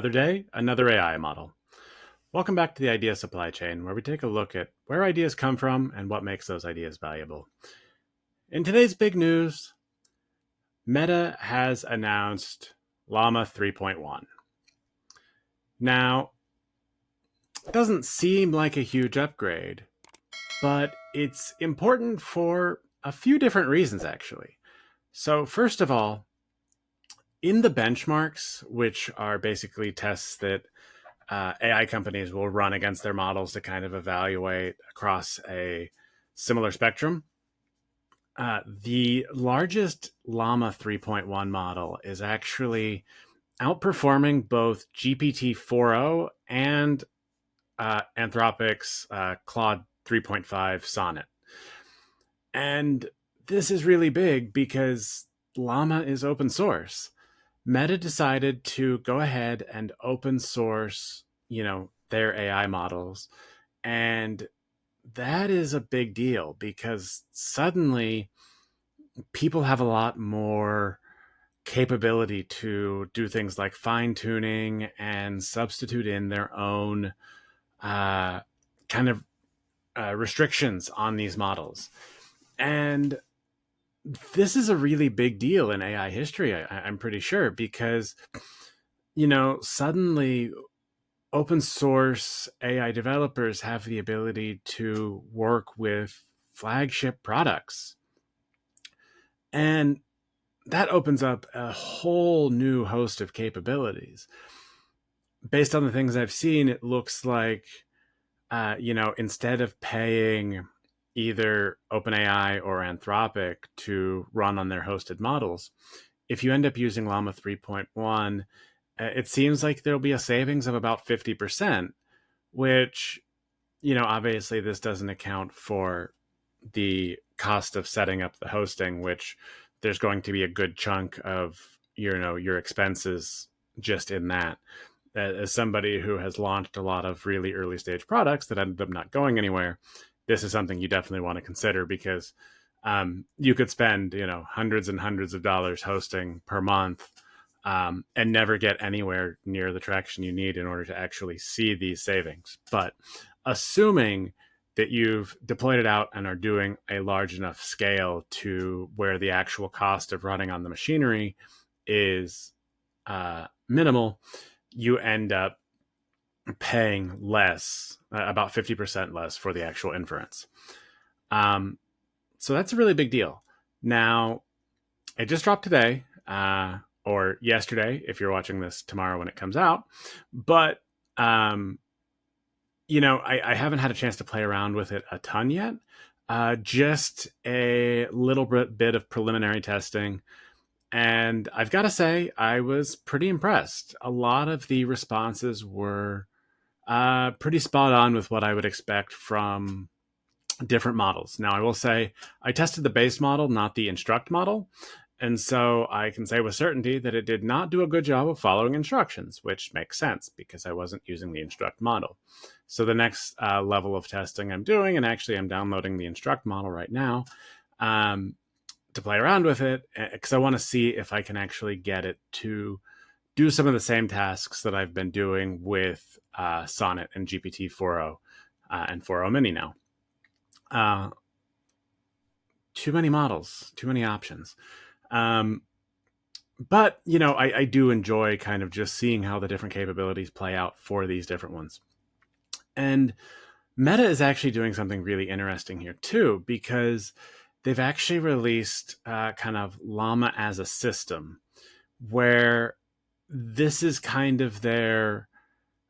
Another day, another AI model. Welcome back to the Idea Supply Chain, where we take a look at where ideas come from and what makes those ideas valuable. In today's big news, Meta has announced Llama 3.1. Now, it doesn't seem like a huge upgrade, but it's important for a few different reasons, actually. So, first of all, in the benchmarks, which are basically tests that AI companies will run against their models to kind of evaluate across a similar spectrum. The largest Llama 3.1 model is actually outperforming both GPT 4.0 and Anthropic's Claude 3.5 Sonnet. And this is really big because Llama is open source. Meta decided to go ahead and open source, their AI models. And that is a big deal because suddenly people have a lot more capability to do things like fine tuning and substitute in their own kind of restrictions on these models. And this is a really big deal in AI history, I'm pretty sure, because, suddenly open source AI developers have the ability to work with flagship products. And that opens up a whole new host of capabilities. Based on the things I've seen, it looks like, instead of paying either OpenAI or Anthropic to run on their hosted models, if you end up using Llama 3.1, it seems like there'll be a savings of about 50%, which, obviously this doesn't account for the cost of setting up the hosting, which there's going to be a good chunk of, your expenses just in that. As somebody who has launched a lot of really early stage products that ended up not going anywhere, this is something you definitely want to consider because you could spend, hundreds and hundreds of dollars hosting per month and never get anywhere near the traction you need in order to actually see these savings. But assuming that you've deployed it out and are doing a large enough scale to where the actual cost of running on the machinery is minimal, you end up paying less, about 50% less for the actual inference. So that's a really big deal. Now, it just dropped today, or yesterday, if you're watching this tomorrow when it comes out. But, I haven't had a chance to play around with it a ton yet. Just a little bit of preliminary testing. And I've got to say, I was pretty impressed. A lot of the responses were pretty spot on with what I would expect from different models. Now, I will say I tested the base model, not the instruct model. And so I can say with certainty that it did not do a good job of following instructions, which makes sense because I wasn't using the instruct model. So the next level of testing I'm doing, and actually I'm downloading the instruct model right now, to play around with it because I want to see if I can actually get it to do some of the same tasks that I've been doing with Sonnet and GPT 4.0 and 4.0 Mini now. Too many models, too many options. But, I do enjoy kind of just seeing how the different capabilities play out for these different ones. And Meta is actually doing something really interesting here too, because they've actually released kind of Llama as a system, where this is kind of their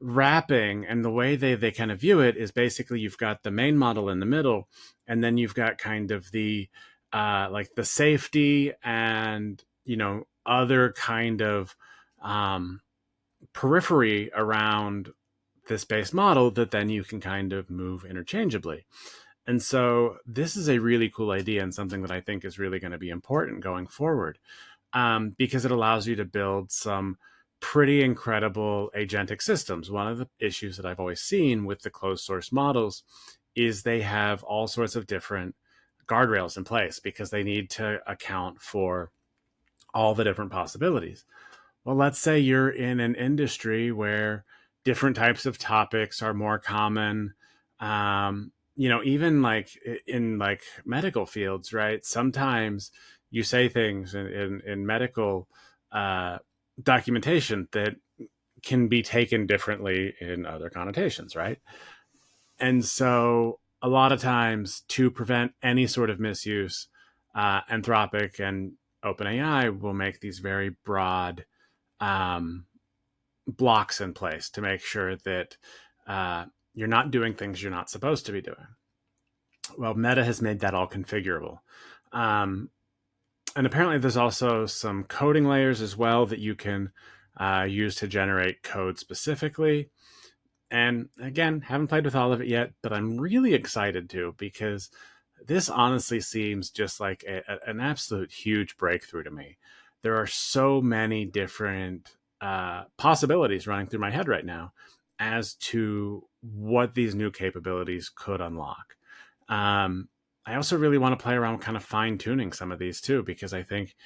wrapping, and the way they kind of view it is basically you've got the main model in the middle, and then you've got kind of the like the safety and other kind of periphery around this base model that then you can kind of move interchangeably. And so this is a really cool idea and something that I think is really going to be important going forward, because it allows you to build some pretty incredible agentic systems. One of the issues that I've always seen with the closed source models is they have all sorts of different guardrails in place because they need to account for all the different possibilities. Well, let's say you're in an industry where different types of topics are more common. Even like in like medical fields, right? Sometimes you say things in medical uh, documentation that can be taken differently in other connotations, right? And so a lot of times to prevent any sort of misuse, Anthropic and OpenAI will make these very broad um, blocks in place to make sure that you're not doing things you're not supposed to be doing. Well, Meta has made that all configurable. Um, and apparently, there's also some coding layers as well that you can use to generate code specifically. And again, haven't played with all of it yet, but I'm really excited to because this honestly seems just like an absolute huge breakthrough to me. There are so many different possibilities running through my head right now as to what these new capabilities could unlock. Um, I also really want to play around kind of fine tuning some of these too, because I think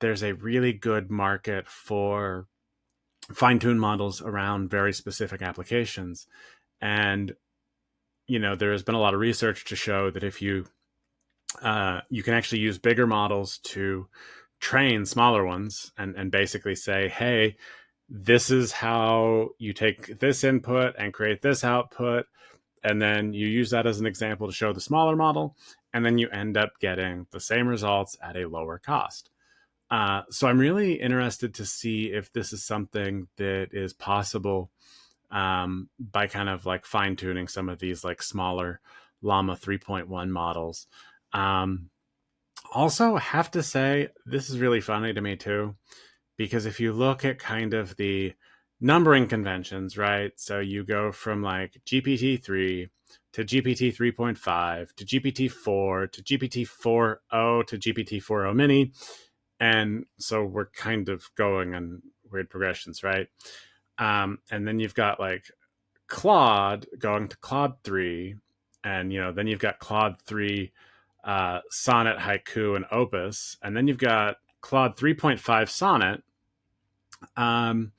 there's a really good market for fine tune models around very specific applications. And, there has been a lot of research to show that if you can actually use bigger models to train smaller ones and basically say, hey, this is how you take this input and create this output. And then you use that as an example to show the smaller model. And then you end up getting the same results at a lower cost. So I'm really interested to see if this is something that is possible by kind of like fine tuning some of these like smaller Llama 3.1 models. Um, Also, have to say, this is really funny to me too, because if you look at kind of the numbering conventions, right? So you go from like GPT-3 to GPT 3.5 to GPT-4 to GPT-4o to GPT-4o mini. And so we're kind of going on weird progressions, right? And then you've got like Claude going to Claude 3, and then you've got Claude 3, Sonnet, Haiku, and Opus, and then you've got Claude 3.5 Sonnet. Um,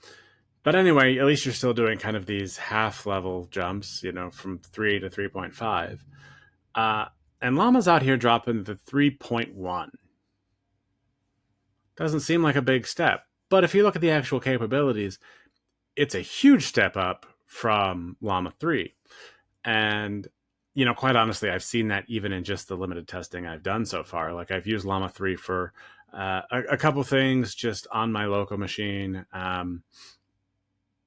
but anyway, at least you're still doing kind of these half level jumps, from 3 to 3.5. Uh, and Llama's out here dropping the 3.1. Doesn't seem like a big step, but if you look at the actual capabilities, it's a huge step up from Llama 3. And, quite honestly, I've seen that even in just the limited testing I've done so far. Like I've used Llama 3 for a couple things just on my local machine,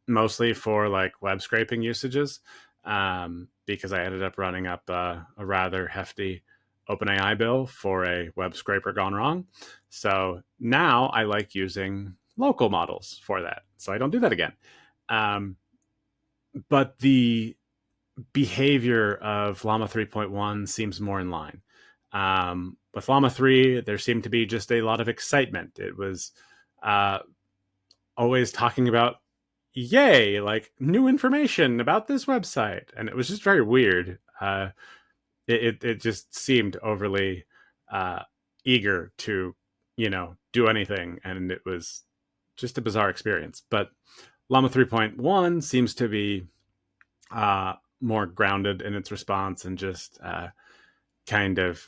mostly for like web scraping usages, because I ended up running up a rather hefty OpenAI bill for a web scraper gone wrong. So now I like using local models for that. So I don't do that again. Um, but the behavior of Llama 3.1 seems more in line. With Llama 3, there seemed to be just a lot of excitement. It was uh, always talking about, yay, like new information about this website. And it was just very weird. It just seemed overly eager to, do anything. And it was just a bizarre experience. But Llama 3.1 seems to be more grounded in its response and just kind of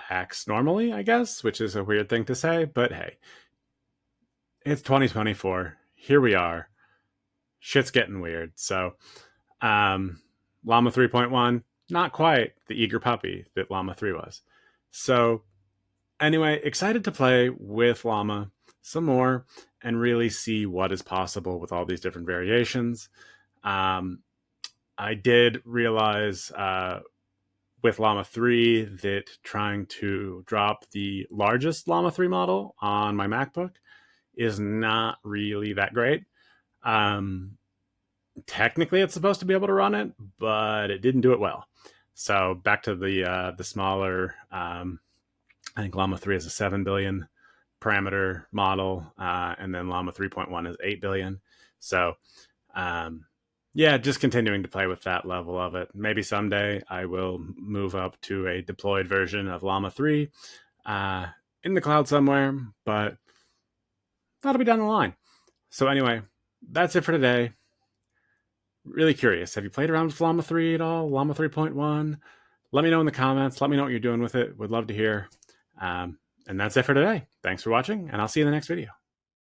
acts normally, I guess, which is a weird thing to say. But hey, it's 2024. Here we are. Shit's getting weird. So, Llama 3.1, not quite the eager puppy that Llama 3 was. So, anyway, excited to play with Llama some more and really see what is possible with all these different variations. I did realize with Llama 3 that trying to drop the largest Llama 3 model on my MacBook is not really that great. Technically, it's supposed to be able to run it, but it didn't do it well. So back to the smaller, I think Llama 3 is a 7 billion parameter model, and then Llama 3.1 is 8 billion. So yeah, just continuing to play with that level of it. Maybe someday I will move up to a deployed version of Llama 3 in the cloud somewhere, but that'll be down the line. So anyway, that's it for today. Really curious. Have you played around with Llama 3 at all? Llama 3.1? Let me know in the comments. Let me know what you're doing with it. Would love to hear. And that's it for today. Thanks for watching, and I'll see you in the next video.